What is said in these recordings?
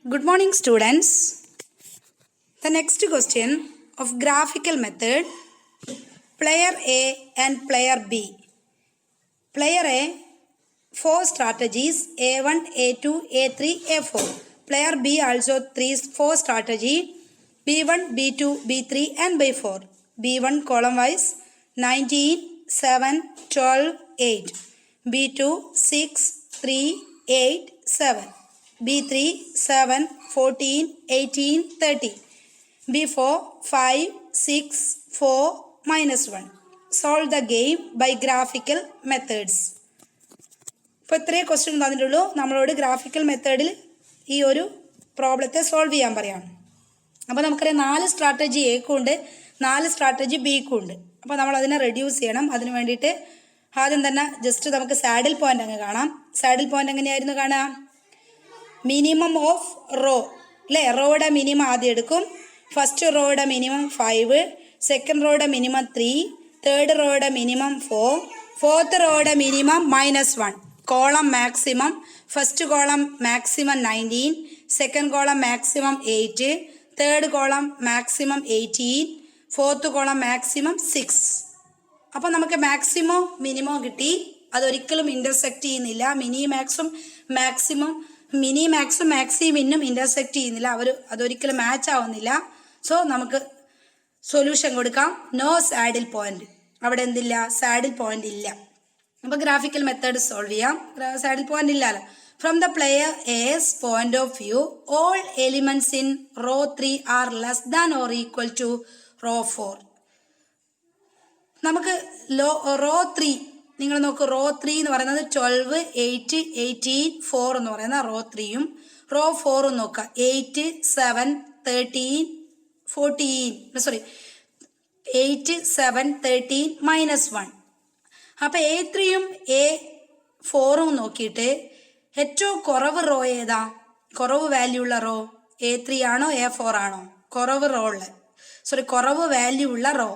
Good morning, students. The next question of graphical method, player A and player B. Player A, 4 strategies, A1, A2, A3, A4. Player B also 4 strategy, B1, B2, B3 and B4. B1 column wise 19, 7, 12, 8. B2 6, 3, 8, 7. B3 7, 14, 18, 30. B4 5, 6, 4, -1. Solve the game by graphical methods. ഇപ്പോൾ ഇത്രയും question തന്നിട്ടുള്ളൂ. നമ്മളോട് graphical മെത്തേഡിൽ ഈ ഒരു പ്രോബ്ലത്തെ solve ചെയ്യാൻ പറയാണ്. അപ്പോൾ നമുക്കറിയാം 4 സ്ട്രാറ്റജി എക്കും ഉണ്ട്, 4 സ്ട്രാറ്റജി ബിക്കും ഉണ്ട്. അപ്പോൾ നമ്മൾ അതിനെ റെഡ്യൂസ് ചെയ്യണം. അതിന് വേണ്ടിയിട്ട് ആദ്യം തന്നെ ജസ്റ്റ് നമുക്ക് സാഡിൽ പോയിന്റ് അങ്ങ് കാണാം. സാഡിൽ പോയിന്റ് എങ്ങനെയായിരുന്നു കാണാം? മിനിമം ഓഫ് റോ അല്ലേ? റോയുടെ മിനിമം ആദ്യം എടുക്കും. ഫസ്റ്റ് റോയുടെ മിനിമം 5, സെക്കൻഡ് റോയുടെ മിനിമം 3, തേർഡ് റോയുടെ മിനിമം 4, ഫോർത്ത് റോയുടെ minimum -1. Column maximum, first column maximum 19, second column maximum 8, third column maximum 18, fourth column maximum 6. അപ്പോൾ നമുക്ക് മാക്സിമോ മിനിമോ കിട്ടി. അതൊരിക്കലും ഇൻ്റർസെക്റ്റ് ചെയ്യുന്നില്ല. മിനി മാക്സും മാക്സിമിനും ഇൻ്റർസെക്റ്റ് ചെയ്യുന്നില്ല. അതൊരിക്കലും മാച്ച് ആവുന്നില്ല. സോ നമുക്ക് സൊല്യൂഷൻ കൊടുക്കാം. No saddle point. അവിടെ എന്തില്ല? സാഡിൽ പോയിന്റ് ഇല്ല. അപ്പോൾ ഗ്രാഫിക്കൽ മെത്തേഡ് സോൾവ് ചെയ്യാം. സാഡിൽ പോയിന്റ് ഇല്ലല്ലോ. From the player S point of view, all elements in row 3 are less than or equal to row 4. നമുക്ക് റോ 3 നിങ്ങൾ നോക്കൂ. റോ 3 എന്ന് പറയുന്നത് 12, 8, 18, 4 എന്ന് പറയുന്ന റോ 3യും റോ 4ഉം നോക്കുക. 8, 7, 13, 8, 7, 13, -1. അപ്പോൾ A3യും A4ഉം നോക്കിയിട്ട് ഏറ്റവും കുറവ് റോ ഏതാ? കുറവ് വാല്യൂ ഉള്ള റോ A3 ആണോ A4 ആണോ? കുറവ് വാല്യൂ ഉള്ള റോ.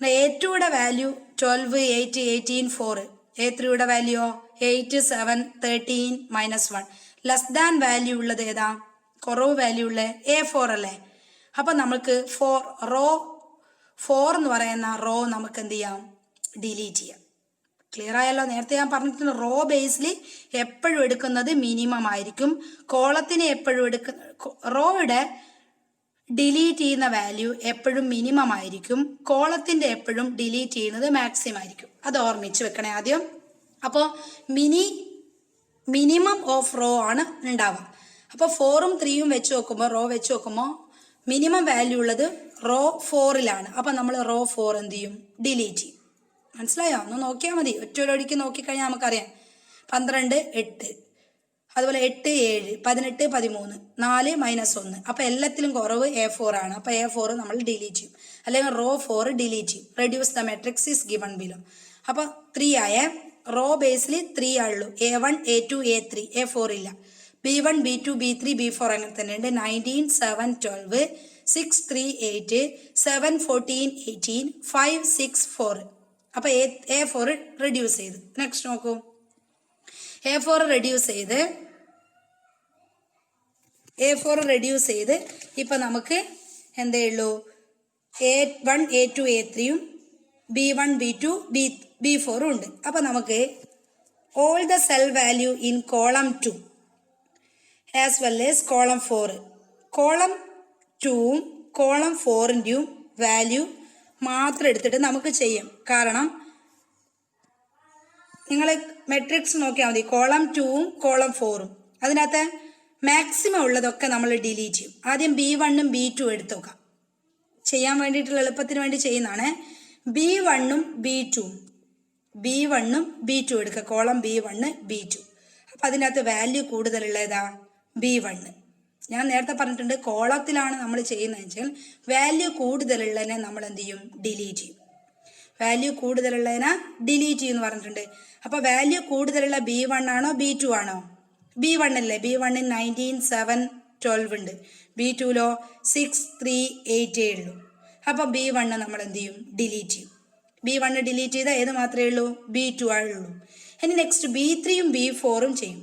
A2യുടെ വാല്യൂ 12, 8, 18, 4. A3യുടെ വാല്യൂ 8, 7, 13, -1. ലെസ് ദാൻ വാല്യൂ ഉള്ളത് ഏതാ? കുറവ് വാല്യൂ ഉള്ള A4 അല്ലേ? അപ്പം നമുക്ക് റോ 4 എന്ന് പറയുന്ന റോ നമുക്ക് എന്ത് ചെയ്യാം? ഡിലീറ്റ് ചെയ്യാം. ക്ലിയർ ആയല്ലോ? നേരത്തെ ഞാൻ പറഞ്ഞിട്ടുണ്ട്, റോ ബേസിൽ എപ്പോഴും എടുക്കുന്നത് മിനിമം ആയിരിക്കും. കോളത്തിന് എപ്പോഴും റോയുടെ ഡിലീറ്റ് ചെയ്യുന്ന വാല്യൂ എപ്പോഴും മിനിമം ആയിരിക്കും. കോളത്തിൻ്റെ എപ്പോഴും ഡിലീറ്റ് ചെയ്യുന്നത് മാക്സിമം ആയിരിക്കും. അത് ഓർമ്മിച്ച് വെക്കണേ ആദ്യം. അപ്പോൾ മിനിമം ഓഫ് റോ ആണ് ഉണ്ടാവുക. അപ്പോൾ 4ഉം 3യും വെച്ച് നോക്കുമ്പോൾ മിനിമം വാല്യൂ ഉള്ളത് റോ 4ലാണ്. അപ്പം നമ്മൾ റോ 4 എന്ത് ചെയ്യും? ഡിലീറ്റ് ചെയ്യും. മനസ്സിലായോ? ഒന്ന് നോക്കിയാൽ മതി. ഒറ്റയൊടിക്ക് നോക്കിക്കഴിഞ്ഞാൽ നമുക്കറിയാം. 12, 8, അതുപോലെ 8, 7, 18, 13, 4, -1. അപ്പോൾ എല്ലാത്തിലും കുറവ് A4 ആണ്. അപ്പോൾ A4 നമ്മൾ ഡിലീറ്റ് ചെയ്യും, അല്ലെങ്കിൽ റോ 4 ഡിലീറ്റ് ചെയ്യും. Reduce the matrix is given below. അപ്പോൾ 3 ആയ റോ ബേസിൽ 3 ആയുള്ളൂ. A1, A2, A3, A4 ഇല്ല. B1, B2, B3, B4 അങ്ങനെ തന്നെ ഉണ്ട്. 19, 7, 12, 6, 3, 8, 7, 14, 18, 5, 6, 4. അപ്പോൾ A4 റെഡ്യൂസ് ചെയ്ത്. നെക്സ്റ്റ് നോക്കൂ. A4 റെഡ്യൂസ് ചെയ്ത് ഇപ്പം നമുക്ക് എന്തേ ഉള്ളൂ? A1, A2, A3യും B1, B2, B4ഉം ഉണ്ട്. അപ്പം നമുക്ക് all the cell value in column 2 as well as column 4. Column 2ഉം കോളം 4ൻ്റെയും വാല്യൂ മാത്രം എടുത്തിട്ട് നമുക്ക് ചെയ്യാം. കാരണം നിങ്ങൾ മെട്രിക്സ് നോക്കിയാൽ മതി. കോളം 2ഉം കോളം 4ഉം അതിനകത്ത് മാക്സിമം ഉള്ളതൊക്കെ നമ്മൾ ഡിലീറ്റ് ചെയ്യും. ആദ്യം B1ഉം B2ഉം എടുത്ത് നോക്കാം. ചെയ്യാൻ വേണ്ടിയിട്ടുള്ള എളുപ്പത്തിന് വേണ്ടി ചെയ്യുന്നതാണ്. B1ഉം B2 എടുക്കുക. Column B1, B2. അപ്പം അതിനകത്ത് വാല്യൂ കൂടുതലുള്ള ഏതാ? B1. ഞാൻ നേരത്തെ പറഞ്ഞിട്ടുണ്ട്, കോളത്തിലാണ് നമ്മൾ ചെയ്യുന്നത് വെച്ചാൽ വാല്യൂ കൂടുതലുള്ളതിനെ നമ്മൾ എന്ത് ചെയ്യും? ഡിലീറ്റ് ചെയ്യും. വാല്യൂ കൂടുതലുള്ളതിനെ ഡിലീറ്റ് ചെയ്യുമെന്ന് പറഞ്ഞിട്ടുണ്ട്. അപ്പോൾ വാല്യൂ കൂടുതലുള്ള B1 ആണോ B2 ആണോ? B1 അല്ലേ? B1 19, 7, 12 ഉണ്ട്. B2ലോ 6, 3, 8 ഉള്ളൂ. അപ്പോൾ B1 നമ്മൾ എന്ത് ചെയ്യും? ഡിലീറ്റ് ചെയ്യും. B1 ഡിലീറ്റ് ചെയ്താൽ ഏത് മാത്രമേ ഉള്ളൂ? B2 ആയുള്ളൂ. ഇനി നെക്സ്റ്റ് B3യും B4ഉം ചെയ്യും.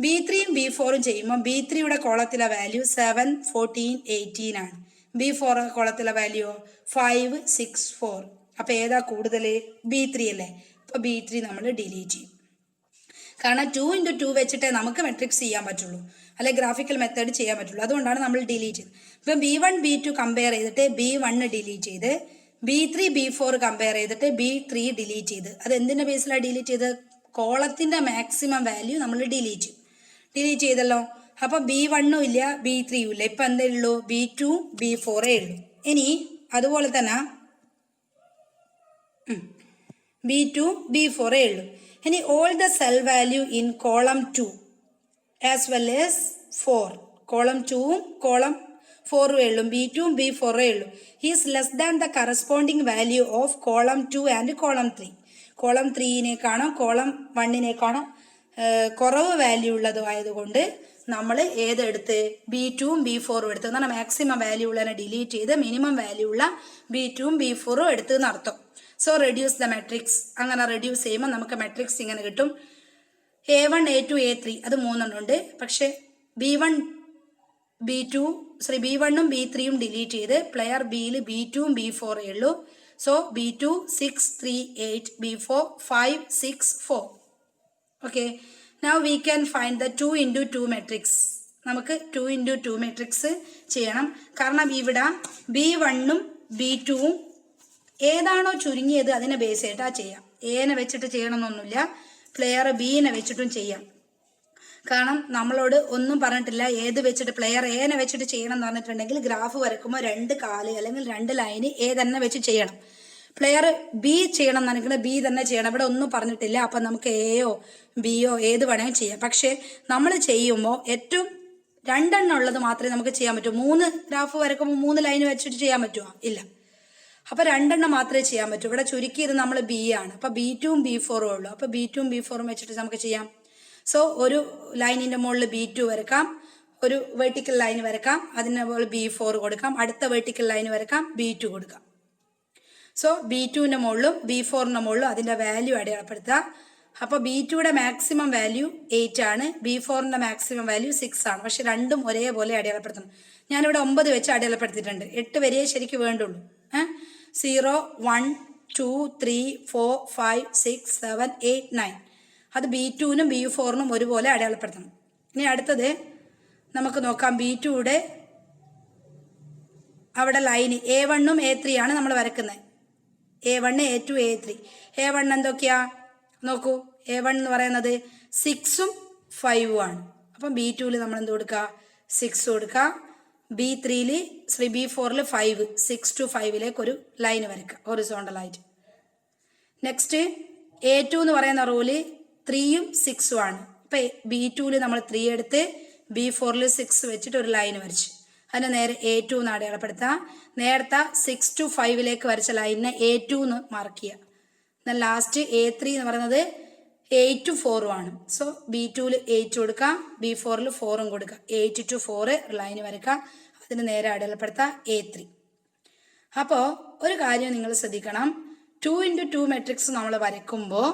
B3യും B4ഉം ചെയ്യുമ്പോൾ B3യുടെ കോളത്തിലെ വാല്യൂ 7, 14, 18 ആണ്. B4 കോളത്തിലെ value 5, 6, 4. അപ്പോൾ ഏതാ കൂടുതൽ? B3 അല്ലേ. അപ്പോൾ B3 നമ്മൾ ഡിലീറ്റ് ചെയ്യും. കാരണം 2 × 2 വെച്ചിട്ടേ നമുക്ക് മെട്രിക്സ് ചെയ്യാൻ പറ്റുള്ളൂ, അല്ലെ ഗ്രാഫിക്കൽ മെത്തേഡ് ചെയ്യാൻ പറ്റുള്ളൂ. അതുകൊണ്ടാണ് നമ്മൾ ഡിലീറ്റ് ചെയ്തത്. ഇപ്പം B1 B2 കമ്പയർ ചെയ്തിട്ട് B1 ഡിലീറ്റ് ചെയ്ത്, B3 B4 കമ്പയർ ചെയ്തിട്ട് B3 ഡിലീറ്റ് ചെയ്ത്. അത് എന്തിൻ്റെ ബേസിലാണ് ഡിലീറ്റ് ചെയ്ത്? കോളത്തിൻ്റെ മാക്സിമം വാല്യൂ നമ്മൾ ഡിലീറ്റ് ചെയ്തല്ലോ. അപ്പം B1ഉം ഇല്ല B3യും ഇല്ല. ഇപ്പം എന്തേ ഉള്ളൂ? B2 B4 ഉള്ളൂ. ഇനി അതുപോലെ തന്നെ B2 B4 ഉള്ളൂ. ഇനി all the cell value in column 2 as well as 4. Column 2ഉം കോളം 4ഉം ഉള്ളൂ. B2ഉം B4 ഉള്ളൂ. Is less than the corresponding value of column 2 and column 3. Column 3നേക്കാണോ കോളം 1നേക്കാണോ കുറവ് വാല്യൂ ഉള്ളതുമായതുകൊണ്ട് നമ്മൾ ഏതെടുത്ത്? B2ഉം B4ഉം എടുത്ത്. എന്നാൽ മാക്സിമം വാല്യൂ ഉള്ളതിനെ ഡിലീറ്റ് ചെയ്ത് മിനിമം വാല്യൂ ഉള്ള B2ഉം B4ഉം എടുത്ത് നടത്തും. So reduce the matrix. അങ്ങനെ റെഡ്യൂസ് ചെയ്യുമ്പോൾ നമുക്ക് മെട്രിക്സ് ഇങ്ങനെ കിട്ടും. A1 A2 A3 അത് 3 ഉണ്ട്. പക്ഷേ B1 B1ഉം B3യും ഡിലീറ്റ് ചെയ്ത് പ്ലെയർ ബിയിൽ B2ഉം B4 ഉള്ളൂ. So B2 6, 3, 8, B4 5, 6, 4. Okay, now we can find the 2 × 2 matrix. നമുക്ക് 2 × 2 മെട്രിക്സ് ചെയ്യണം. കാരണം ഇവിടെ B1ഉം B2ഉം ഏതാണോ ചുരുങ്ങിയത് അതിനെ ബേസ് ചെയ്തിട്ടാ ചെയ്യാം. എനെ വെച്ചിട്ട് ചെയ്യണമെന്നൊന്നുമില്ല, പ്ലെയർ ബീനെ വെച്ചിട്ടും ചെയ്യാം. കാരണം നമ്മളോട് ഒന്നും പറഞ്ഞിട്ടില്ല ഏത് വെച്ചിട്ട് പ്ലെയർ എനെ വെച്ചിട്ട് ചെയ്യണം എന്ന് പറഞ്ഞിട്ടുണ്ടെങ്കിൽ ഗ്രാഫ് വരക്കുമ്പോൾ 2 കാല് അല്ലെങ്കിൽ 2 ലൈന് എ തന്നെ വെച്ച് ചെയ്യണം. പ്ലെയർ ബി ചെയ്യണം എന്നാണെങ്കിൽ ബി തന്നെ ചെയ്യണം. ഇവിടെ ഒന്നും പറഞ്ഞിട്ടില്ല. അപ്പം നമുക്ക് എയോ ബിയോ ഏത് വേണമെങ്കിലും ചെയ്യാം. പക്ഷേ നമ്മൾ ചെയ്യുമ്പോൾ ഏറ്റവും 2 എണ്ണം ഉള്ളത് മാത്രമേ നമുക്ക് ചെയ്യാൻ പറ്റൂ. 3 ഗ്രാഫ് വരക്കുമ്പോൾ 3 ലൈന് വെച്ചിട്ട് ചെയ്യാൻ പറ്റുമോ? ഇല്ല. അപ്പോൾ 2 എണ്ണം മാത്രമേ ചെയ്യാൻ പറ്റൂ. ഇവിടെ ചുരുക്കിയത് നമ്മൾ ബി ആണ്. അപ്പോൾ B2ഉം B4ഉം ഉള്ളൂ. അപ്പോൾ B2ഉം B4ഉം വെച്ചിട്ട് നമുക്ക് ചെയ്യാം. സോ ഒരു ലൈനിൻ്റെ മുകളിൽ B2 വരക്കാം, ഒരു വെർട്ടിക്കൽ ലൈൻ വരക്കാം, അതിൻ്റെ മുകളിൽ B4 കൊടുക്കാം, അടുത്ത വെർട്ടിക്കൽ ലൈൻ വരക്കാം, B2 കൊടുക്കാം. സോ B2ൻ്റെ മുകളിലും B4ൻ്റെ മുകളിലും അതിൻ്റെ വാല്യൂ അടയാളപ്പെടുത്തുക. അപ്പോൾ B2യുടെ മാക്സിമം വാല്യൂ 8 ആണ്, B4ൻ്റെ മാക്സിമം വാല്യൂ 6 ആണ്. പക്ഷെ രണ്ടും ഒരേപോലെ അടയാളപ്പെടുത്തണം. ഞാനിവിടെ 9 വെച്ച് അടയാളപ്പെടുത്തിയിട്ടുണ്ട്. 8 വരെയേ ശരിക്കും വേണ്ടുള്ളൂ. 0, 1, 2, 3, 4, 5, 6, 7, 8, 9. അത് B2നും B4നും ഒരുപോലെ അടയാളപ്പെടുത്തണം. ഇനി അടുത്തത് നമുക്ക് നോക്കാം. B2യുടെ അവിടെ ലൈന് A1ഉം A3 ആണ് നമ്മൾ വരക്കുന്നത്. A1, A2, A3. A1 എന്തൊക്കെയാ നോക്കൂ. A1 എന്ന് പറയുന്നത് 6ഉം 5ഉം ആണ്. അപ്പം B2ൽ നമ്മൾ എന്ത് കൊടുക്കുക? 6 കൊടുക്കുക. B4ൽ 5, 6 to 5ലേക്ക് ഒരു ലൈൻ വരയ്ക്കുക ഹൊറിസോണ്ടലായിട്ട്. നെക്സ്റ്റ് A2 എന്ന് പറയുന്ന റൂല് 3ഉം 6ഉം ആണ്. ഇപ്പം B2ൽ നമ്മൾ 3 എടുത്ത് B4ൽ 6 വെച്ചിട്ട് ഒരു ലൈൻ വരച്ചു. അതിന് നേരെ A2 എന്ന് അടയാളപ്പെടുത്താം. നേരത്തെ 6 to 5ലേക്ക് വരച്ച ലൈനിനെ A2 എന്ന് മാർക്ക് ചെയ്യുക. എന്നാൽ ലാസ്റ്റ് A3 എന്ന് പറയുന്നത് 8 to 4ഉം ആണ്. സോ B2ൽ 8 കൊടുക്കാം, B4ൽ 4ഉം കൊടുക്കുക. 8 to 4 ലൈൻ വരക്കാം. അതിന് നേരെ അടയാളപ്പെടുത്താം A3. അപ്പോൾ ഒരു കാര്യം നിങ്ങൾ ശ്രദ്ധിക്കണം. 2 × 2 മെട്രിക്സ് നമ്മൾ വരയ്ക്കുമ്പോൾ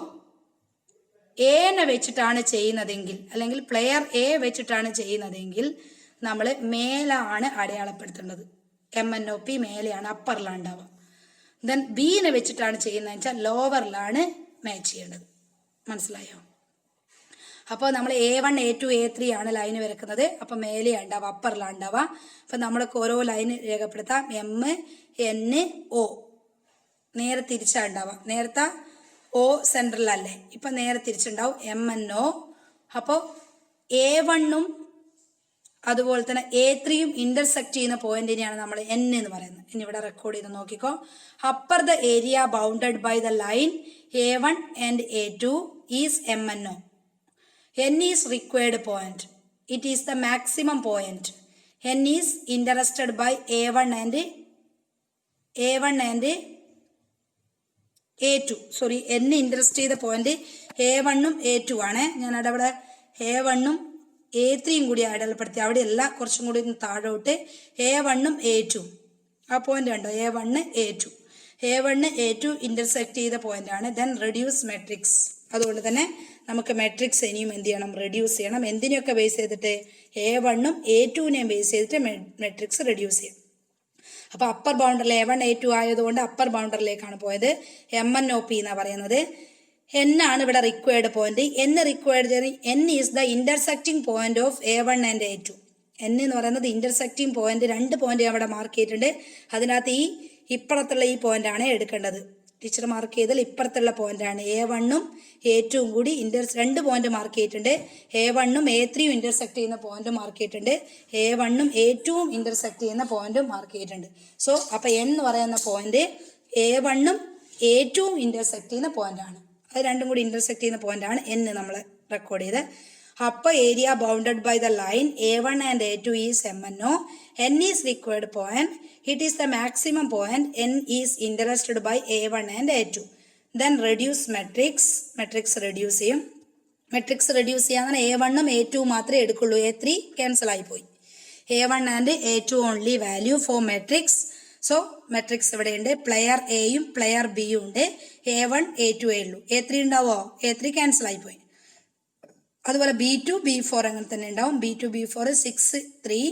എനെ വെച്ചിട്ടാണ് ചെയ്യുന്നതെങ്കിൽ, അല്ലെങ്കിൽ പ്ലെയർ എ വെച്ചിട്ടാണ് ചെയ്യുന്നതെങ്കിൽ നമ്മൾ മേലാണ് അടയാളപ്പെടുത്തേണ്ടത്. MNOP മേലെയാണ്, അപ്പറിലാണ് ഉണ്ടാവുക. ദെൻ ബീനെ വെച്ചിട്ടാണ് ചെയ്യുന്നതെന്ന് വെച്ചാൽ ലോവറിലാണ് മാച്ച് ചെയ്യേണ്ടത്. മനസ്സിലായോ? അപ്പോൾ നമ്മൾ A1, A2, A3 ആണ് ലൈന് വരക്കുന്നത്. അപ്പം മേലെയാണ് ഉണ്ടാവുക, അപ്പറിലാണ് ഉണ്ടാവുക. അപ്പം നമ്മൾക്ക് ഓരോ ലൈന് രേഖപ്പെടുത്താം. M, N, O. നേരെ തിരിച്ചാണ് ഉണ്ടാവുക. നേരത്തെ O സെൻട്രലല്ലേ, ഇപ്പം നേരെ തിരിച്ചുണ്ടാവും MNO. അപ്പോൾ A1ഉം അതുപോലെ തന്നെ A3യും ഇന്റർസെക്ട് ചെയ്യുന്ന പോയിന്റിനെയാണ് നമ്മൾ N എന്ന് പറയുന്നത്. ഇനി ഇവിടെ റെക്കോർഡ് ചെയ്ത് നോക്കിക്കോ. Upper the area bounded by the line A1 and A2 is MNO. N is required point. It is the maximum point. N is interested by A1 and A2. Sorry, N interest ചെയ്ത point A1ഉം A2 ആണ്. ഞാനവിടെ അവിടെ A1ഉം A3യും കൂടി അടയാളപ്പെടുത്തി. അവിടെയല്ല, കുറച്ചും കൂടി താഴോട്ട് A1ഉം A2. ആ പോയിന്റ് കണ്ടോ? A1, A2. A1, A2 intersect ചെയ്ത പോയിന്റ് ആണ്. Then reduce matrix. അതുകൊണ്ട് തന്നെ നമുക്ക് മെട്രിക്സ് ഇനിയും എന്ത് ചെയ്യണം, റെഡ്യൂസ് ചെയ്യണം. എന്തിനെയൊക്കെ ബേസ് ചെയ്തിട്ട്? A1ഉം A2നെയും ബേസ് ചെയ്തിട്ട് മെട്രിക്സ് റെഡ്യൂസ് ചെയ്യും. അപ്പോൾ അപ്പർ ബൗണ്ടറിൽ A1 A2 ആയതുകൊണ്ട് അപ്പർ ബൗണ്ടറിലേക്കാണ് പോയത്. MNOP എന്നാണ് പറയുന്നത്. N ആണ് ഇവിടെ required point. N is the intersecting point of A1 and A2. N എന്ന് പറയുന്നത് ഇന്റർസെക്റ്റിംഗ് പോയിന്റ്. 2 പോയിന്റ് അവിടെ മാർക്ക് ചെയ്തിട്ടുണ്ട്. അതിനകത്ത് ഇപ്പുറത്തുള്ള ഈ പോയിന്റ് ആണ് എടുക്കേണ്ടത്. ടീച്ചർ മാർക്ക് ചെയ്താൽ ഇപ്പുറത്തുള്ള പോയിന്റ് ആണ്. A1ഉം A2ഉം കൂടി 2 പോയിന്റ് മാർക്ക് ചെയ്തിട്ടുണ്ട്. A1ഉം A3യും ഇന്റർസെക്ട് ചെയ്യുന്ന പോയിന്റ് മാർക്ക് ചെയ്തിട്ടുണ്ട്. A1ഉം A2ഉം ഇന്റർസെക്ട് ചെയ്യുന്ന പോയിന്റ് മാർക്ക് ചെയ്തിട്ടുണ്ട്. സോ അപ്പൊ N എന്ന് പറയുന്ന പോയിന്റ് A1ഉം A2ഉം ഇന്റർസെക്ട് ചെയ്യുന്ന പോയിന്റ് ആണ്. അത് രണ്ടും കൂടി ഇന്റർസെക്ട് ചെയ്യുന്ന പോയിന്റ് ആണ് N നമ്മൾ റെക്കോർഡ് ചെയ്ത്. Upper area bounded by the line A1 and A2 is MNO. N is required point. It is the maximum point. N is interested by A1 and A2. Then reduce matrix. Matrix reduce ചെയ്യും. Matrix reduce ചെയ്യാൻ A1ഉം A2ഉം മാത്രമേ എടുക്കുള്ളൂ. A3 cancel ആയിപ്പോയി. A1 and A2 only value for matrix. So matrix ഇവിടെയുണ്ട്. Player എയും player ബിയും ഉണ്ട്. A1 A2 ഉള്ളൂ. A3 ഉണ്ടാവോ? A3 cancel ആയിപ്പോയി. അതുപോലെ B2 B4 അങ്ങനെ തന്നെ ഉണ്ടാവും. B2 B4 6 3.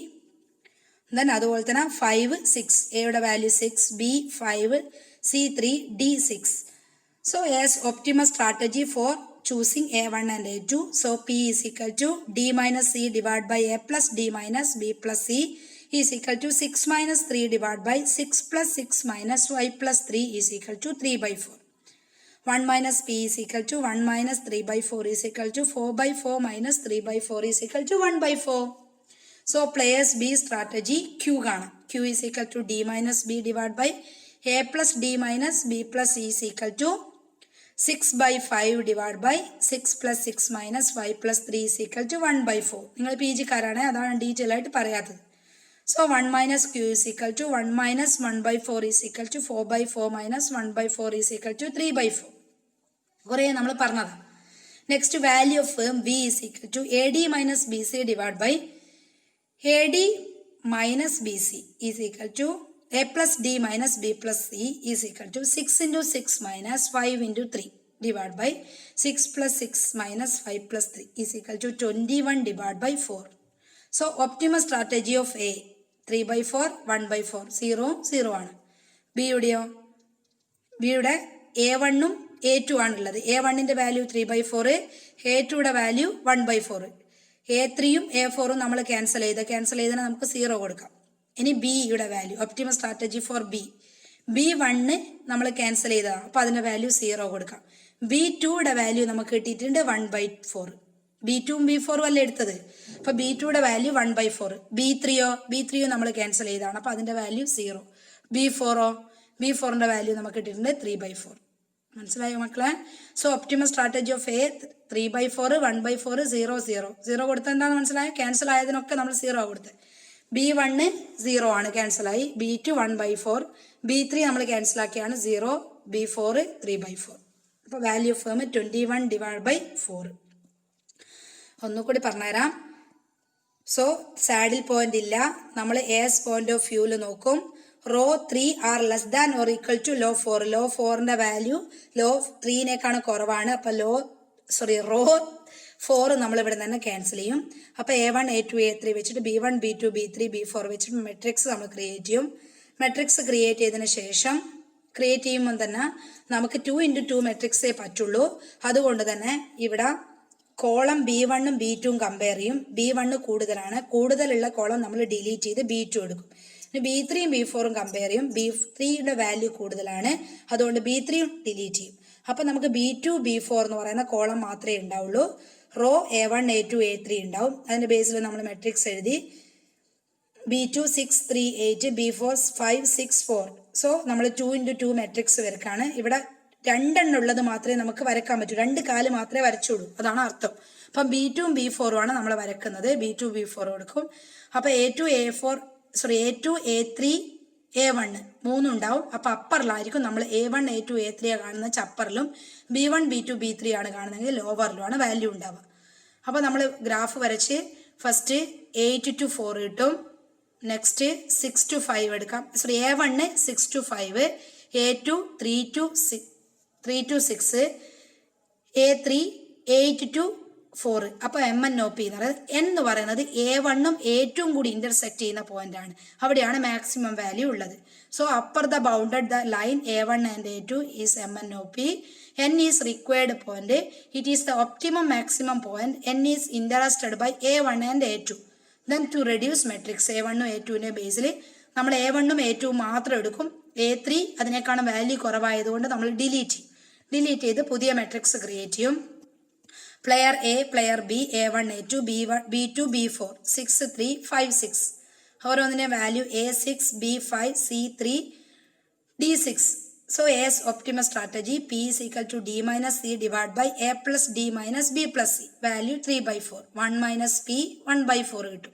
ദെൻ അതുപോലെ തന്നെ 5 6. എയുടെ value 6, B 5, C 3, D 6. So as optimal strategy for choosing A1 and A2. So P is equal to D minus C divided by A plus D minus B plus C is equal to 6 minus 3 divided by 6 plus 6 minus y plus 3 is equal to 3 by 4. 1 minus P is equal to 1 minus 3 by 4 is equal to 4 by 4 minus 3 by 4 is equal to 1 by 4. So players B strategy Q കാണാം. Q is equal to D minus B divided by A plus D minus B plus C is equal to 6 by 5 divided by 6 plus 6 minus 5 plus 3 is equal to 1 by 4. നിങ്ങൾ PG കാരാണ്, അതാണ് detail ആയിട്ട് പറയാത്തത്. So 1 minus Q is equal to 1 minus 1 by 4 is equal to 4 by 4 minus 1 by 4 is equal to 3 by 4. കുറേ നമ്മൾ പറഞ്ഞതാണ്. Next value of firm V is equal to AD minus BC divided by AD minus BC is equal to A plus D minus B plus C is equal to 6 into 6 minus 5 into 3 divided by 6 plus 6 minus 5 plus 3 is equal to 21 divided by 4. So optimal strategy of A 3 by 4 1 by 4 0 0 ആണ്. ബിയുടെയോ? ബിയുടെ A1ഉം A2 ആണുള്ളത്. A1ന്റെ value 3 by 4, A2യുടെ value 1 by 4. A3യും A4ഉം നമ്മൾ cancel ചെയ്തതിന് നമുക്ക് 0 കൊടുക്കാം. ഇനി ബിയുടെ value optimal strategy four B. B1 നമ്മൾ ക്യാൻസൽ ചെയ്തതാണ്, അപ്പോൾ അതിൻ്റെ വാല്യൂ 0 കൊടുക്കാം. B2യുടെ വാല്യൂ നമുക്ക് കിട്ടിയിട്ടുണ്ട് 1 by 4. B2ഉം B4ഉം അല്ലേ എടുത്തത്, അപ്പോൾ B2യുടെ വാല്യൂ 1 by 4. B3യോ നമ്മൾ ക്യാൻസൽ ചെയ്തതാണ്, അപ്പോൾ അതിൻ്റെ വാല്യൂ 0. B4ന്റെ വാല്യൂ നമുക്ക് കിട്ടിയിട്ടുണ്ട് 3 by 4. മനസ്സിലായോ മക്കളെ? So optimal strategy of A 3 by 4 1 by 4 0 0 0 കൊടുത്തത് എന്താണെന്ന് മനസ്സിലായോ? ക്യാൻസൽ ആയതിനൊക്കെ നമ്മൾ 0 കൊടുത്തത്. B1 0 ആണ്, ക്യാൻസലായി. B2 1 by 4, B3 നമ്മൾ ക്യാൻസലാക്കിയാണ് 0, B4 3 by 4. അപ്പോൾ value of firm 21 divided by 4. ഒന്നുകൂടി പറഞ്ഞുതരാം. സോ സാഡിൽ പോയിന്റ് ഇല്ല, നമ്മൾ എസ് പോയിന്റ് ഓഫ് വ്യൂവിൽ നോക്കും. Row 3 are less than or equal to row 4. Row 4ന്റെ വാല്യൂ ലോ 3നേക്കാണ് കുറവാണ്, അപ്പോൾ റോ 4 നമ്മൾ ഇവിടെ തന്നെ ക്യാൻസൽ ചെയ്യും. അപ്പോൾ A1 A2 A3 വെച്ചിട്ട് B1 B2 B3 B4 വെച്ചിട്ട് മെട്രിക്സ് നമ്മൾ ക്രിയേറ്റ് ചെയ്യും. മെട്രിക്സ് ക്രിയേറ്റ് ചെയ്തതിന് ശേഷം ക്രിയേറ്റ് ചെയ്യുമ്പോൾ തന്നെ നമുക്ക് 2 into 2 മെട്രിക്സേ പറ്റുള്ളൂ. അതുകൊണ്ട് തന്നെ ഇവിടെ കോളം B1ഉം B2ഉം കമ്പയർ ചെയ്യും. B1 കൂടുതലുള്ള കോളം നമ്മൾ ഡിലീറ്റ് ചെയ്ത് B2 എടുക്കും. B3യും B4ഉം കമ്പയർ ചെയ്യും. B3യുടെ വാല്യൂ കൂടുതലാണ്, അതുകൊണ്ട് B3യും ഡിലീറ്റ് ചെയ്യും. അപ്പോൾ നമുക്ക് B2 B4 എന്ന് പറയുന്ന കോളം മാത്രമേ ഉണ്ടാവുള്ളൂ. റോ A1 A2 A3 ഉണ്ടാവും. അതിന്റെ ബേസിൽ നമ്മൾ മെട്രിക്സ് എഴുതി. B2 6 3 8 B4 5 6 4. സോ നമ്മൾ 2 into 2 മെട്രിക്സ് വരക്കാണ്. ഇവിടെ 2 ഉള്ളത് മാത്രമേ നമുക്ക് വരക്കാൻ പറ്റൂ, 2 കാല് മാത്രമേ വരച്ചുള്ളൂ, അതാണ് അർത്ഥം. അപ്പം B2ഉം B4ഉം ആണ് നമ്മൾ വരക്കുന്നത്. B2 B4 കൊടുക്കും. അപ്പോൾ A2 A3 A1 3 ഉണ്ടാവും. അപ്പോൾ അപ്പറിലായിരിക്കും നമ്മൾ A1 A2 A3 കാണുന്ന അപ്പറിലും B1 B2 B3 ആണ് കാണുന്നതെങ്കിൽ ലോവറിലുമാണ് വാല്യൂ ഉണ്ടാവുക. അപ്പോൾ നമ്മൾ ഗ്രാഫ് വരച്ച് ഫസ്റ്റ് 8 to 4 കിട്ടും. നെക്സ്റ്റ് 6 to 5 എടുക്കാം. A1 6 to 5, A2 3 to 6, A3 8 to 4. അപ്പോൾ MNOP എന്ന് പറയുന്നത് N എന്ന് പറയുന്നത് A1ഉം A2ഉം കൂടി ഇന്റർസെക്ട് ചെയ്യുന്ന പോയിന്റ് ആണ്. അവിടെയാണ് മാക്സിമം വാല്യൂ ഉള്ളത്. So upper the bounded the line A1 and A2 is MNOP. N is required point. It is the optimum maximum point. N is interested by A1 and A2. Then to reduce matrix A1ഉം A2ന്റെ ബേസിൽ നമ്മൾ A1ഉം A2ഉം മാത്രം എടുക്കും. A3 അതിനേക്കാളും value കുറവായതുകൊണ്ട് നമ്മൾ ഡിലീറ്റ് ചെയ്ത് പുതിയ മെട്രിക്സ് ക്രിയേറ്റ് ചെയ്യും. Player A, player B, A1, A2, B2, B4, 6, 3, 5, 6. ഓരോന്നിന്റെ value A6, B5, C3, D6. So A's optimal strategy P is equal to D minus C divided by A plus D minus B plus C. Value 3/4. 1 minus P 1/4 കിട്ടും.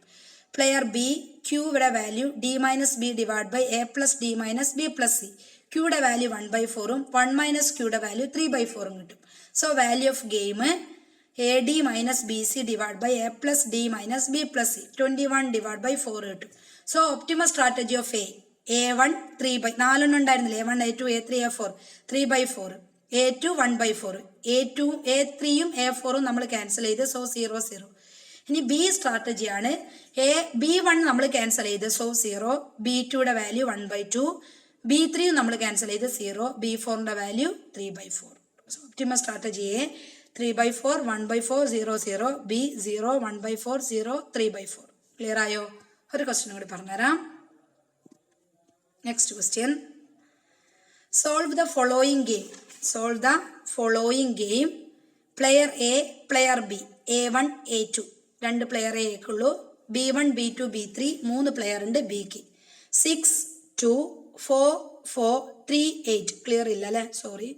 Player B, Q യുടെ value D minus B divided by A plus D minus B plus C. Qയുടെ value 1/4ഉം 1 minus Qയുടെ value 3/4ഉം കിട്ടും. So value of game AD minus BC divided by A plus D minus B plus C. 21 divided by 4 കിട്ടും. So optimal strategy of A1 4 ഉണ്ടായിരുന്നില്ല. A1, A2, A3, A4 3/4. A2 1/4. A3യും A4ഉം നമ്മൾ cancel ചെയ്ത് so 0 0. ഇനി B സ്ട്രാറ്റജിയാണ്. B1 നമ്മൾ cancel ചെയ്ത് so 0. B2യുടെ value 1/2. B3യും നമ്മൾ cancel ചെയ്ത് 0. B4ന്റെ value 3/4. So optimal strategy A 3/4 1/4 0 0. B 0 1/4 0 3/4. Clear ആയോ? ഒരു ക്വസ്റ്റ്യൻ കൂടി പറഞ്ഞുതരാം. Next question. Solve the following game. Player A, player B. A1, A2. 2 player എക്കുള്ളൂ. B1, B2, B3 3 പ്ലെയർ ഉണ്ട് ബിക്ക്. 6 2 4 4 3 8. ക്ലിയർ ഇല്ല അല്ലേ? സോറി.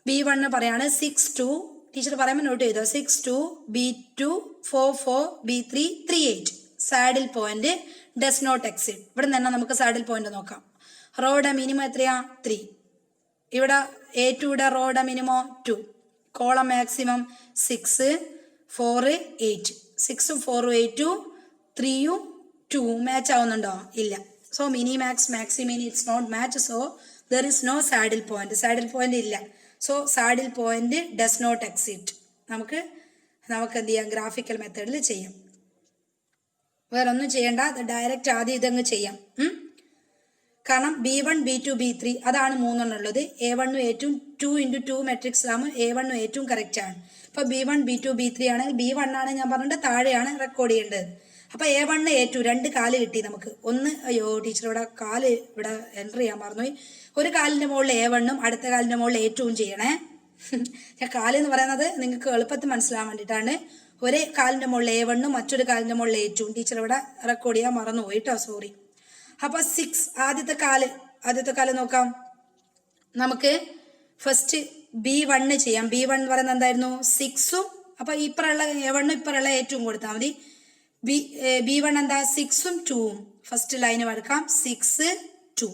B1 പറയാണ് 6 2. ടീച്ചർ പറയുമ്പോൾ നോട്ട് ചെയ്തോ. 6 2 B2 4 4 B3 3 8. Saddle point does not exceed. ഇവിടെ തന്നെ നമുക്ക് സാഡിൽ പോയിന്റ് നോക്കാം. റോയുടെ മിനിമം എത്രയാ? 3. ഇവിടെ A2യുടെ റോയുടെ മിനിമം 2. Column maximum 6 4 8. 6 4 8 3 2 മാച്ച് ആവുന്നുണ്ടോ? ഇല്ല. So minimax maximin it's not match. So there is no saddle point. Saddle point ഇല്ല. So saddle point does not exceed. നമുക്ക് എന്ത് ചെയ്യാം? ഗ്രാഫിക്കൽ മെത്തേഡിൽ ചെയ്യാം. വേറെ ഒന്നും ചെയ്യണ്ട. ഡയറക്റ്റ് ആദ്യം ഇതങ്ങ് ചെയ്യാം. കാരണം B1 B2 B3 അതാണ് 3 ഉള്ളത്. A1ഉം A2 2 × 2 മെട്രിക്സ് ആകുമ്പോൾ A1ഉം A2ഉം കറക്റ്റ് ആണ്. അപ്പൊ B1 B2 B3 ആണെങ്കിൽ B1 ആണ് ഞാൻ പറഞ്ഞിട്ട് താഴെയാണ് റെക്കോർഡ് ചെയ്യേണ്ടത്. അപ്പൊ A1 A2 2 കാല് കിട്ടി നമുക്ക്. ഒന്ന് അയ്യോ ടീച്ചർ ഇവിടെ കാല് ഇവിടെ എൻട്രി ചെയ്യാൻ മറന്നുപോയി. ഒരു കാലിന്റെ മുകളിൽ A1ഉം അടുത്ത കാലിന്റെ മുകളിൽ A2ഉം ചെയ്യണേ. ഞാൻ കാല് എന്ന് പറയുന്നത് നിങ്ങൾക്ക് എളുപ്പത്തിൽ മനസ്സിലാവാൻ വേണ്ടിയിട്ടാണ്. ഒരേ കാലിന്റെ മുകളിൽ A1ഉം മറ്റൊരു കാലിന്റെ മുകളിൽ A2ഉം. ടീച്ചർ ഇവിടെ റെക്കോർഡ് ചെയ്യാൻ മറന്നുപോയി കേട്ടോ, സോറി. അപ്പൊ 6 ആദ്യത്തെ കാല് നോക്കാം. നമുക്ക് ഫസ്റ്റ് B1 ചെയ്യാം. B1 എന്ന് പറയുന്നത് എന്തായിരുന്നു? 6ഉം. അപ്പൊ ഇപ്പറുള്ള A1ഉം ഇപ്പറുള്ള A2ഉം കൊടുത്താൽ മതി. B1 എന്താ? 6ഉം 2ഉം. ഫസ്റ്റ് ലൈന് വരക്കാം. 6 2.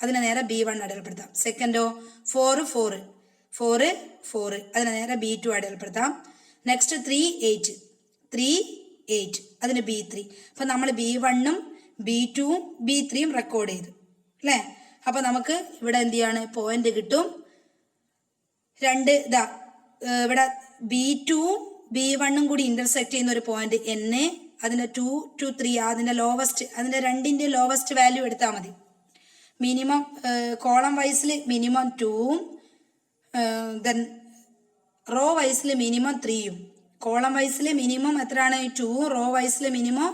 അതിന് നേരെ B1 അടയാളപ്പെടുത്താം. സെക്കൻഡോ 4 4 4 4. അതിന് നേരെ B2 അടയാളപ്പെടുത്താം. നെക്സ്റ്റ് 3 8 3 8. അതിന് B3. അപ്പൊ നമ്മൾ B1ഉം B2ഉം B3യും റെക്കോർഡ് ചെയ്തു അല്ലേ? അപ്പൊ നമുക്ക് ഇവിടെ എന്ത് ചെയ്യാണ്? പോയിന്റ് കിട്ടും. ഇവിടെ B2ഉം B1ഉം കൂടി ഇന്റർസെക്ട് ചെയ്യുന്ന ഒരു പോയിന്റ് N. അതിന്റെ 2 to 3 അതിന്റെ ലോവസ്റ്റ്, അതിന്റെ രണ്ടിന്റെ ലോവസ്റ്റ് വാല്യൂ എടുത്താൽ മതി. മിനിമം കോളം വൈസിൽ മിനിമം 2ഉം ദെൻ റോ വൈസിൽ മിനിമം 3ഉം. കോളം വൈസിൽ മിനിമം എത്രയാണ്? 2ഉം റോ വൈസിൽ മിനിമം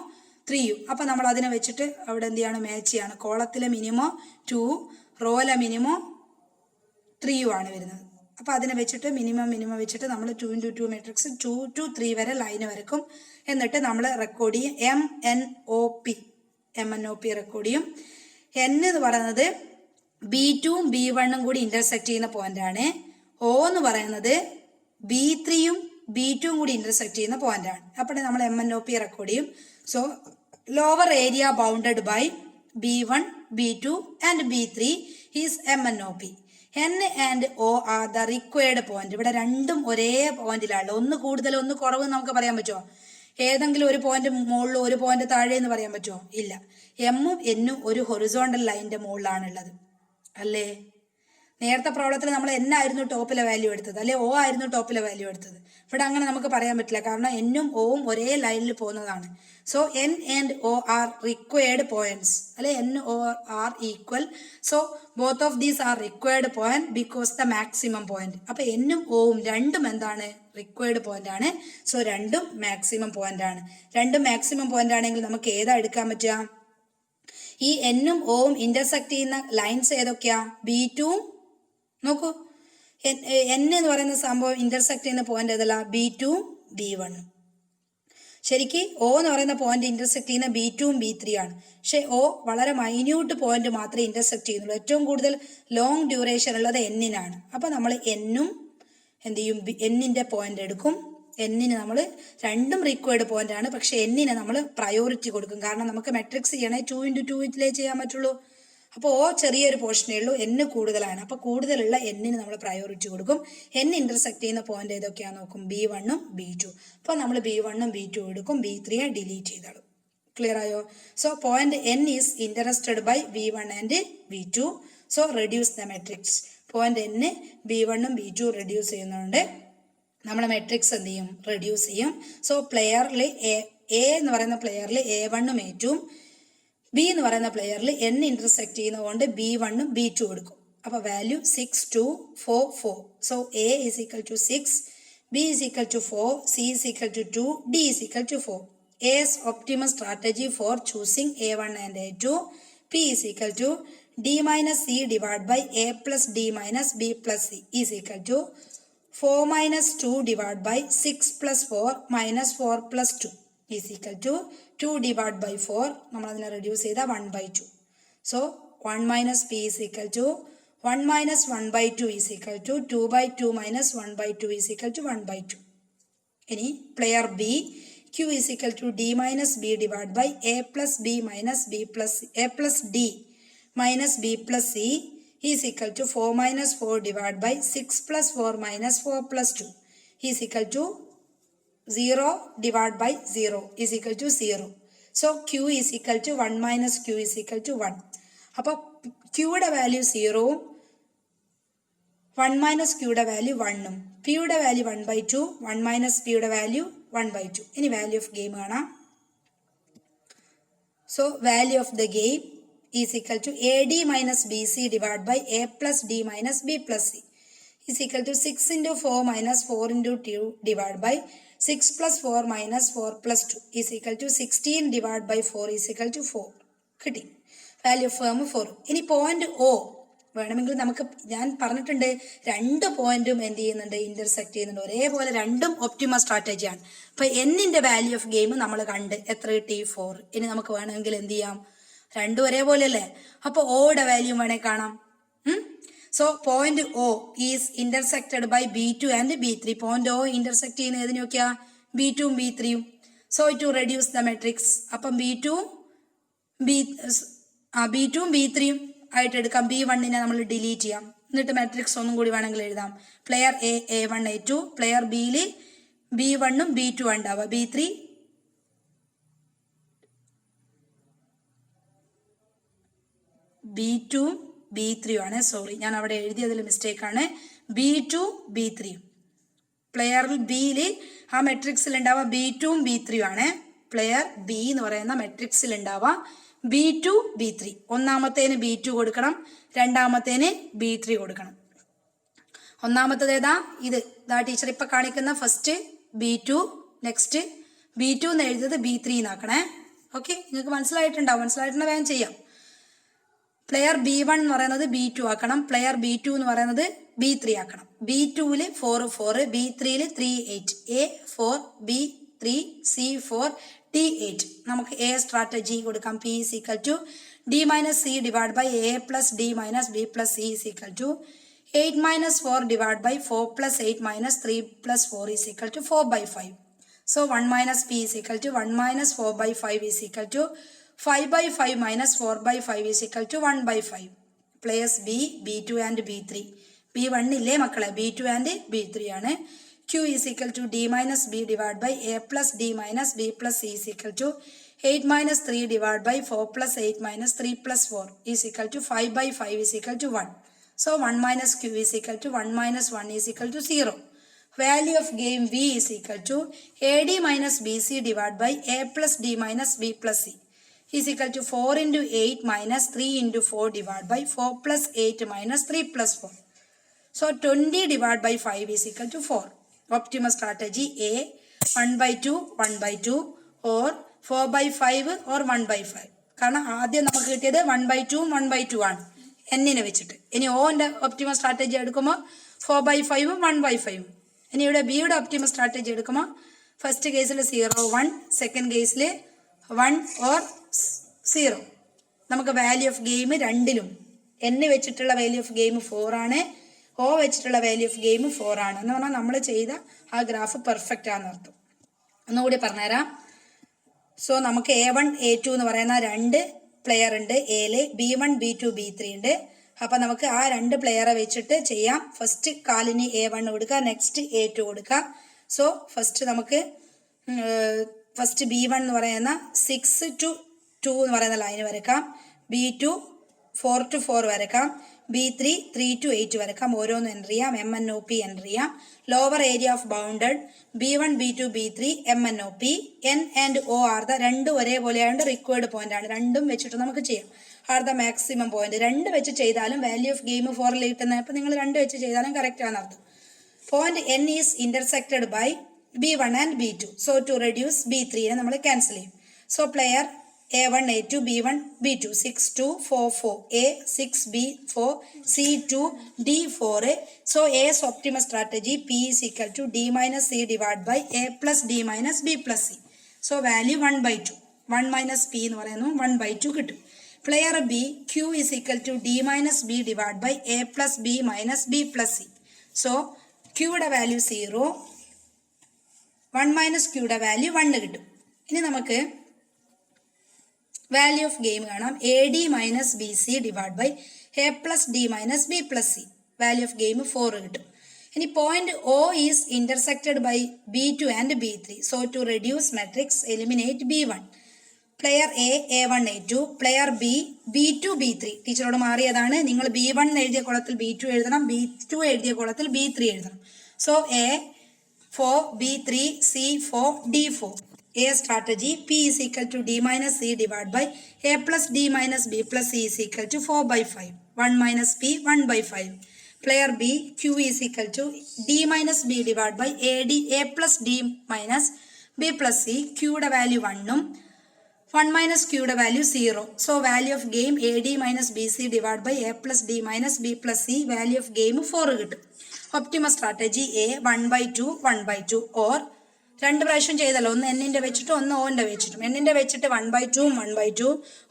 3ഉം. അപ്പൊ നമ്മൾ അതിനെ വെച്ചിട്ട് അവിടെ എന്ത് ചെയ്യാണ്? മാച്ച് ചെയ്യാണ്. കോളത്തിലെ മിനിമം 2, റോയിലെ മിനിമം 3ഉം ആണ് വരുന്നത്. അപ്പൊ അതിനെ വെച്ചിട്ട് മിനിമം വെച്ചിട്ട് നമ്മൾ 2 × 2 മെട്രിക്സ് 2 to 3 വരെ ലൈന് വരക്കും. എന്നിട്ട് നമ്മൾ റെക്കോർഡ് ചെയ്യും. MNOP റെക്കോർഡ് ചെയ്യും. N എന്ന് പറയുന്നത് B2ഉം B1ഉം കൂടി ഇന്റർസെക്ട് ചെയ്യുന്ന പോയിന്റ് ആണ്. O എന്ന് പറയുന്നത് B3ഉം B2ഉം കൂടി ഇന്റർസെക്ട് ചെയ്യുന്ന പോയിന്റ് ആണ്. അപ്പോൾ നമ്മൾ MNOP റെക്കോർഡ് ചെയ്യും. So lower area bounded by B1 B2 and B3 is MNOP. N and O are the required point. ഇവിടെ രണ്ടും ഒരേ പോയിന്റിലാണ്. ഒന്ന് കൂടുതൽ ഒന്ന് കുറവ് നമുക്ക് പറയാൻ പറ്റുമോ? ഏതെങ്കിലും ഒരു പോയിന്റ് മുകളിൽ ഒരു പോയിന്റ് താഴെ എന്ന് പറയാൻ പറ്റുമോ? ഇല്ല. എമ്മും എന്നും ഒരു ഹൊറിസോണ്ടൽ ലൈനിന്റെ മുകളിലാണുള്ളത് അല്ലേ? നേരത്തെ പ്രോബ്ലത്തിൽ നമ്മൾ എൻ ആയിരുന്നു ടോപ്പിലെ വാല്യൂ എടുത്തത്, അല്ലെ ഒ ആയിരുന്നു ടോപ്പിലെ വാല്യൂ എടുത്തത്. ഇവിടെ അങ്ങനെ നമുക്ക് പറയാൻ പറ്റില്ല, കാരണം എന്നും ഒവും ഒരേ ലൈനിൽ പോകുന്നതാണ്. So N and O are required points, അല്ലെ N O are equal. So both of these are required point because the maximum point. അപ്പൊ എന്നും ഒവും രണ്ടും എന്താണ്? റിക്വയർഡ് പോയിന്റ് ആണ്. സോ രണ്ടും മാക്സിമം പോയിന്റ് ആണ്. രണ്ടും മാക്സിമം പോയിന്റ് ആണെങ്കിൽ നമുക്ക് ഏതാ എടുക്കാൻ പറ്റുക? ഈ എന്നും ഒവും ഇന്റർസെക്ട് ചെയ്യുന്ന ലൈൻസ് ഏതൊക്കെയാ? B2. നോക്കൂ, എൻ എന്ന് പറയുന്ന സംഭവം ഇന്റർസെക്ട് ചെയ്യുന്ന പോയിന്റ് ഏതല്ല? B2 B1. ശരിക്ക് ഒ എന്ന് പറയുന്ന പോയിന്റ് ഇന്റർസെക്ട് ചെയ്യുന്ന B2 B3 ആണ്. പക്ഷെ ഒ വളരെ മൈന്യൂട്ട് പോയിന്റ് മാത്രമേ ഇന്റർസെക്ട് ചെയ്യുന്നുള്ളൂ. ഏറ്റവും കൂടുതൽ ലോങ് ഡ്യൂറേഷൻ ഉള്ളത് എന്നിനാണ്. അപ്പൊ നമ്മൾ എന്നും എന്ത് ചെയ്യും? എന്നിന്റെ പോയിന്റ് എടുക്കും. എന്നിന് നമ്മൾ രണ്ടും റിക്വയർഡ് പോയിന്റ് ആണ്, പക്ഷെ എന്നിന് നമ്മൾ പ്രയോറിറ്റി കൊടുക്കും. കാരണം നമുക്ക് മെട്രിക്സ് ചെയ്യണേ 2 × 2 ചെയ്യാൻ പറ്റുള്ളൂ. അപ്പോൾ ഓ ചെറിയൊരു പോർഷനേ ഉള്ളൂ, എന്ന് കൂടുതലാണ്. അപ്പോൾ കൂടുതലുള്ള എന്നിന് നമ്മൾ പ്രയോറിറ്റി കൊടുക്കും. എൻ ഇന്റർസെക്ട് ചെയ്യുന്ന പോയിന്റ് ഏതൊക്കെയാണെന്ന് നോക്കും? B1 B2. അപ്പോൾ നമ്മൾ B1 B2 എടുക്കും, B3 ഡിലീറ്റ് ചെയ്താലും. ക്ലിയർ ആയോ? So point N is interested by B1 and B2. So reduce the matrix. Point N B1 B2 reduce ചെയ്യുന്നതുകൊണ്ട് നമ്മളെ മെട്രിക്സ് എന്ത് ചെയ്യും? റെഡ്യൂസ് ചെയ്യും. സോ പ്ലെയറിൽ എ എന്ന് പറയുന്ന പ്ലെയറിൽ A1 A2, ബി എന്ന് പറയുന്ന പ്ലെയറിൽ എൻ ഇന്റർസെക്ട് ചെയ്യുന്നതുകൊണ്ട് B1 B2 എടുക്കും. അപ്പൊ value 6 2 4 4. So A is equal to 6, B is equal to 4, C is equal to 2, D is equal to 4. A's optimal strategy for choosing A1 and A2. P is equal to D minus C divided by A plus D minus B plus C is equal to 4 minus 2 divided by 6 plus 4 minus 4 plus 2 is equal to 2 divided by 4. നമ്മൾ അതിനെ reduce ചെയ്ത 1/2. So 1 minus P is equal to 1 minus 1/2 is equal to 2/2 minus 1/2 is equal to 1/2. ഇനി player B, Q is equal to D minus B divided by A plus B minus B plus C, A plus D minus B plus C is equal to 4 minus 4 divided by 6 plus 4 minus 4 plus 2 is equal to 0 divided by 0 is equal to 0. So Q is equal to 1 minus Q is equal to 1. അപ്പോൾ Qയുടെ value 0ഉം 1 minus Qയുടെ value 1ഉം, Pയുടെ value 1/2, 1 minus Pയുടെ value 1/2. ഇനി value of game കാണാം. So value of the game is equal to AD minus BC divided by A plus D minus B plus C is equal to 6 into 4 minus 4 into 2 divided by 6 plus 4 minus 4 plus 2 is equal to 16 divided by 4 is equal to 4. കിട്ടി. Value of firm 4. ഇനി point O വേണമെങ്കിൽ നമുക്ക്, ഞാൻ പറഞ്ഞിട്ടുണ്ട് രണ്ട് പോയിന്റും എന്ത് ചെയ്യുന്നുണ്ട്? ഇന്റർസെക്ട് ചെയ്യുന്നുണ്ട്. ഒരേപോലെ രണ്ടും ഒപ്റ്റിമൽ സ്ട്രാറ്റജിയാണ്. അപ്പൊ എന്നിന്റെ വാല്യൂ ഓഫ് ഗെയിം നമ്മൾ കണ്ട് എത്ര കിട്ടി? 4. ഇനി നമുക്ക് വേണമെങ്കിൽ എന്ത് ചെയ്യാം? രണ്ടും ഒരേപോലെ അല്ലേ? അപ്പൊ ഓയുടെ വാല്യൂ വേണേ കാണാം. So point O is intersected by B2 and B3. Point O intersect ചെയ്യുന്ന ഏതിന് നോക്കിയാ? B2 ഉം B3 ഉം. So to reduce the matrix, അപ്പം B2 ഉം B3 ഉം ആയിട്ട് എടുക്കാം. B1 നമ്മൾ ഡിലീറ്റ് ചെയ്യാം. എന്നിട്ട് മെട്രിക്സ് ഒന്നും കൂടി വേണമെങ്കിൽ എഴുതാം. Player A A1 A2, player ബിയിൽ B1 ഉം B2 ഉണ്ടാവുക, B3 B2 B3 ആണ്. സോറി, ഞാൻ അവിടെ എഴുതിയതിൽ മിസ്റ്റേക്ക് ആണ്. B2 B3. പ്ലെയറിൽ ബിയിൽ ആ മെട്രിക്സിൽ ഉണ്ടാവുക B2 B3 ആണ്. പ്ലെയർ ബി എന്ന് പറയുന്ന മെട്രിക്സിൽ ഉണ്ടാവുക B2 B3. ഒന്നാമത്തേന് B2 കൊടുക്കണം, രണ്ടാമത്തേന് B3 കൊടുക്കണം. ഒന്നാമത്തേത് ഏതാ? ഇത് ടീച്ചർ ഇപ്പൊ കാണിക്കുന്ന ഫസ്റ്റ് B2, നെക്സ്റ്റ് B2 എന്ന് എഴുതിയത് B3 എന്നാക്കണേ. ഓക്കെ, നിങ്ങൾക്ക് മനസ്സിലായിട്ടുണ്ടാവും. മനസ്സിലായിട്ടുണ്ടെങ്കിൽ വേഗം ചെയ്യാം. പ്ലെയർ B1 എന്ന് പറയുന്നത് B2 ആക്കണം, പ്ലെയർ B2 എന്ന് പറയുന്നത് B3 ആക്കണം. B2ൽ 4 4, B3ൽ 3 8, A4 B3 C4 D8. നമുക്ക് A സ്ട്രാറ്റജി കൊടുക്കാം. P is equal to D minus C divided by A plus D minus B plus C is equal to 8 minus 4 divided by 4 plus 8 minus 3 plus 4 is equal to 4/5. So 1 minus P is equal to 1 minus 4/5 is equal to 5/5 minus 4/5 is equal to 1/5. Players B, B2 and B3. B1 ഇല്ലേ മക്കളെ? B2 and B3 ആണ്. Q is equal to D minus B divided by A plus D minus B plus C is equal to 8 minus 3 divided by 4 plus 8 minus 3 plus 4 is equal to 5/5 is equal to 1. So 1 minus q is equal to 1 minus 1 is equal to 0. Value of game V is equal to AD minus BC divided by A plus D minus B plus C is equal to 4 into 8 minus 3 into 4 divided by 4 plus 8 minus 3 plus 4. So 20 divided by 5 is equal to 4. Optimal strategy A 1 by 2, 1 by 2 or 4 by 5 or 1 by 5. കാരണം ആദ്യം നമുക്ക് കിട്ടിയത് 1 by 2, 1 by 2 ആണ് എന്നിനെ വെച്ചിട്ട്. ഇനി ഓൻ്റെ optimal strategy എടുക്കുമ്പോൾ 4 by 5, 1 by 5. ഇനി ഇവിടെ ബിയുടെ ഒപ്റ്റിമൽ സ്ട്രാറ്റജി എടുക്കുമ്പോൾ ഫസ്റ്റ് കേസിൽ 0, 1, സെക്കൻഡ് കേസിൽ 1 ഓർ 0. നമുക്ക് വാല്യൂ ഓഫ് ഗെയിം രണ്ടിലും എൻ വെച്ചിട്ടുള്ള വാല്യൂ ഓഫ് ഗെയിം 4 ആണ്, ഓ വെച്ചിട്ടുള്ള വാല്യൂ ഓഫ് ഗെയിം 4 ആണ്. എന്ന് പറഞ്ഞാൽ നമ്മൾ ചെയ്ത ആ ഗ്രാഫ് പെർഫെക്റ്റ് ആണെന്ന് അർത്ഥം. ഒന്നുകൂടി പറഞ്ഞുതരാം. സോ നമുക്ക് A1, A2 എന്ന് പറയുന്ന 2 പ്ലെയർ ഉണ്ട്. എയിൽ B1, B2, B3 ഉണ്ട്. അപ്പം നമുക്ക് ആ 2 പ്ലെയറെ വെച്ചിട്ട് ചെയ്യാം. ഫസ്റ്റ് കാലിന് A1 കൊടുക്കുക, നെക്സ്റ്റ് A2 കൊടുക്കുക. സോ ഫസ്റ്റ് നമുക്ക് ഫസ്റ്റ് B1 എന്ന് പറയുന്ന 6 to 2 എന്ന് പറയുന്ന ലൈന് വരക്കാം. B2 4 to 4 വരക്കാം. B3 3 to 8 വരക്കാം. ഓരോന്ന് എൻ്റർ ചെയ്യാം. MNOP എൻ്റർ ചെയ്യാം. Lower area of bounded B1, B2, B3 MNOP. N and O are the രണ്ടും ഒരേപോലെയാണ്ട് റിക്വയർഡ് പോയിന്റ് ആണ്. രണ്ടും വെച്ചിട്ട് നമുക്ക് ചെയ്യാം. Are the maximum point. 2 വെച്ച് ചെയ്താലും വാല്യൂ ഓഫ് ഗെയിം 4 കിട്ടുന്നത്. അപ്പം നിങ്ങൾ 2 വെച്ച് ചെയ്താലും കറക്റ്റ് ആണെന്ന് അർത്ഥം. Point N is intersected by B1 and B2. So to reduce B3 നമ്മൾ ക്യാൻസൽ ചെയ്യും. So player A1, A2, B1, B2, 6, 2, 4, 4, A, 6, B, 4, C, 2, D, 4. So A's optimal strategy P is equal to D minus C divided by A plus D minus B plus C. So value 1 by 2. 1 minus P എന്ന് പറയുന്നു 1 by 2 കിട്ടും. Player B, Q is equal to D minus B divided by A plus B minus B plus C. So Qയുടെ value 0, 1 minus Qയുടെ value 1 കിട്ടും. ഇനി നമുക്ക് value of game കാണാം. AD minus BC divide by A plus D minus B plus C. Value of game 4 കിട്ടും. ഇനി point O is intersected by B2 and B3. So to reduce matrix eliminate B1. Player A, A1, A2, player B, B2, B3. ടീച്ചറോട് മാറിയതാണ്. നിങ്ങൾ B1 എഴുതിയ കോളത്തിൽ B2 എഴുതണം, B2 എഴുതിയ കോളത്തിൽ B3 എഴുതണം. So A 4, B3, C 4, D 4. A strategy P is equal to D minus C divided by A plus D minus B plus C is equal to 4 by 5. 1 minus P 1 by 5. Player B, Q is equal to D minus B divided by A plus D minus B plus C. Qയുടെ value 1 1 minus Qയുടെ value 0. So value of game AD minus BC divided by A plus D minus B plus C. Value of game 4 കിട്ടും. Optimal strategy A 1 by 2, 1 by 2 or 2 പ്രാവശ്യം ചെയ്തല്ലോ. ഒന്ന് എന്നിൻ്റെ വെച്ചിട്ട് ഒന്ന് ഓൻ്റെ വെച്ചിട്ടും. എന്നിൻ്റെ വെച്ചിട്ട് 1 by 2, 1 by 2.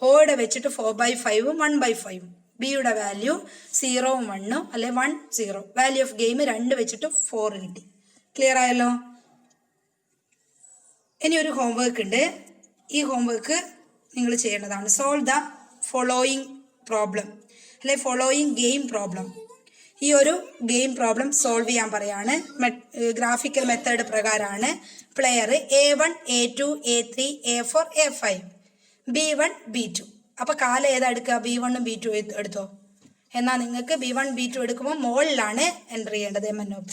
ഓയുടെ വെച്ചിട്ട് 4 by 5, 1 by 5. ബിയുടെ വാല്യൂ 0, 1 അല്ലെ 1, 0. വാല്യൂ ഓഫ് ഗെയിം 2 വെച്ചിട്ട് 4 കിട്ടി. ക്ലിയർ ആയല്ലോ? ഇനി ഒരു ഹോംവർക്ക് ഉണ്ട്. ഈ ഹോംവർക്ക് നിങ്ങൾ ചെയ്യേണ്ടതാണ്. സോൾവ് ദ ഫോളോയിങ് പ്രോബ്ലം അല്ലെ ഫോളോയിങ് ഗെയിം പ്രോബ്ലം. ഈ ഒരു ഗെയിം പ്രോബ്ലം സോൾവ് ചെയ്യാൻ പറയാണ്. ഗ്രാഫിക്കൽ മെത്തേഡ് പ്രകാരമാണ്. Player A1, A2, A3, A4, A5, B1, B2. അപ്പോൾ കാലം ഏതാ എടുക്കുക? B1 ഉം B2 എടുത്തോ. എന്നാൽ നിങ്ങൾക്ക് B1, B2 എടുക്കുമ്പോൾ മുകളിലാണ് എൻ്റർ ചെയ്യേണ്ടത് MNOP.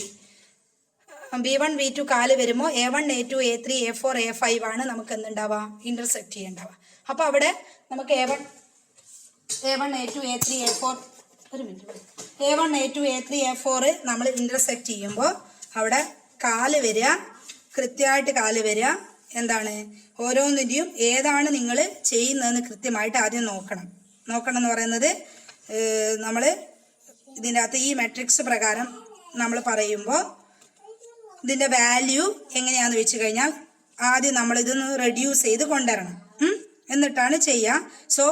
B1, B2 കാല് വരുമ്പോൾ A1, A2, A3, A4, A5 ആണ് നമുക്ക് എന്തുണ്ടാവുക? ഇന്റർസെക്ട് ചെയ്യേണ്ടാവുക. അപ്പോൾ അവിടെ നമുക്ക് A1, A2, A3, A4 ഒരു minute A1, A2, A3, A4 നമ്മൾ ഇന്റർസെക്ട് ചെയ്യുമ്പോൾ അവിടെ കാല് വരിക, കൃത്യമായിട്ട് കാല് വരിക. എന്താണ് ഓരോന്നിൻ്റെയും ഏതാണ് നിങ്ങൾ ചെയ്യുന്നതെന്ന് കൃത്യമായിട്ട് ആദ്യം നോക്കണം എന്ന് പറയുന്നത് നമ്മൾ ഇതിൻ്റെ അകത്ത് ഈ മെട്രിക്സ് പ്രകാരം നമ്മൾ പറയുമ്പോൾ ഇതിൻ്റെ വാല്യൂ എങ്ങനെയാണെന്ന് വെച്ച് കഴിഞ്ഞാൽ ആദ്യം നമ്മളിതൊന്ന് റെഡ്യൂസ് ചെയ്ത് കൊണ്ടുവരണം. എന്നിട്ടാണ് ചെയ്യുക. സോ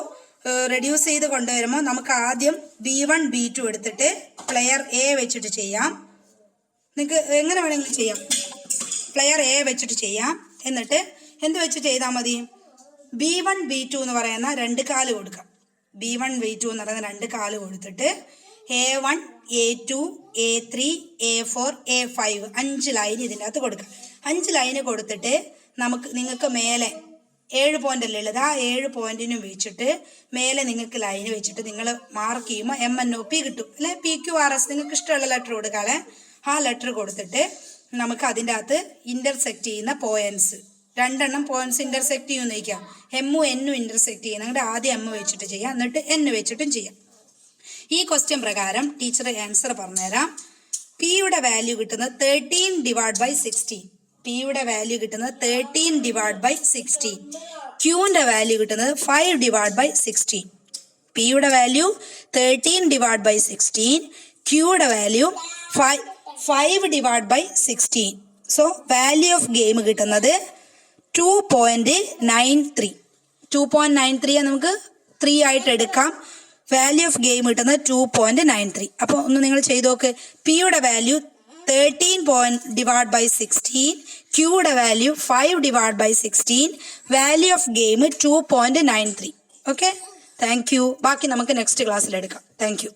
റെഡ്യൂസ് ചെയ്ത് കൊണ്ടുവരുമ്പോൾ നമുക്ക് ആദ്യം B1, B2 എടുത്തിട്ട് പ്ലെയർ A വെച്ചിട്ട് ചെയ്യാം. നിങ്ങൾക്ക് എങ്ങനെ വേണമെങ്കിലും ചെയ്യാം. പ്ലെയർ A വെച്ചിട്ട് ചെയ്യാം. എന്നിട്ട് എന്ത് വെച്ച് ചെയ്താൽ മതി? B1, B2 എന്ന് പറയുന്ന 2 കാല് കൊടുക്കാം. B1, B2 എന്ന് പറയുന്ന 2 കാല് കൊടുത്തിട്ട് A1, A2, A3, A4, A5 5 line ഇതിൻ്റെ അകത്ത് കൊടുക്കാം. 5 ലൈന് കൊടുത്തിട്ട് നിങ്ങൾക്ക് മേലെ 7 പോയിന്റ് അല്ലേ ഉള്ളത്, ആ 7 പോയിന്റിനും വെച്ചിട്ട് മേലെ നിങ്ങൾക്ക് ലൈന് വെച്ചിട്ട് നിങ്ങൾ മാർക്ക് ചെയ്യുമ്പോൾ MNOP കിട്ടും അല്ലെ. PQRS നിങ്ങൾക്ക് ഇഷ്ടമുള്ള ലെറ്റർ കൊടുക്കാളെ. ആ ലെറ്റർ കൊടുത്തിട്ട് നമുക്ക് അതിൻ്റെ അകത്ത് ഇന്റർസെക്ട് ചെയ്യുന്ന പോയിന്റ്സ് 2 എണ്ണം പോയിന്റ്സ് ഇന്റർസെക്ട് ചെയ്യുമെന്ന് ചോദിക്കാം. എമ്മും എന്നും ഇന്റർസെക്ട് ചെയ്യുന്ന അങ്ങോട്ട് ആദ്യം M വെച്ചിട്ട് ചെയ്യാം, എന്നിട്ട് N വെച്ചിട്ടും ചെയ്യാം. ഈ ക്വസ്റ്റ്യൻ പ്രകാരം ടീച്ചർ ആൻസർ പറഞ്ഞുതരാം. പിയുടെ വാല്യൂ കിട്ടുന്നത് 13/16. പിയുടെ വാല്യൂ കിട്ടുന്നത് 13/16. ക്യൂവിന്റെ വാല്യൂ കിട്ടുന്നത് 5/16. പിയുടെ വാല്യൂ 13/16. ക്യൂയുടെ value 5/16. So value of game കിട്ടുന്നത് 2.93. 2.93 നമുക്ക് 3 ആയിട്ട് എടുക്കാം. വാല്യൂ ഓഫ് ഗെയിം കിട്ടുന്നത് 2.93. അപ്പോൾ ഒന്ന് നിങ്ങൾ ചെയ്ത് നോക്ക്. പിയുടെ വാല്യൂ 13/16, ക്യൂയുടെ value 5/16, value of game 2.93. Okay, thank you. ബാക്കി നമുക്ക് നെക്സ്റ്റ് ക്ലാസ്സിൽ എടുക്കാം. Thank U.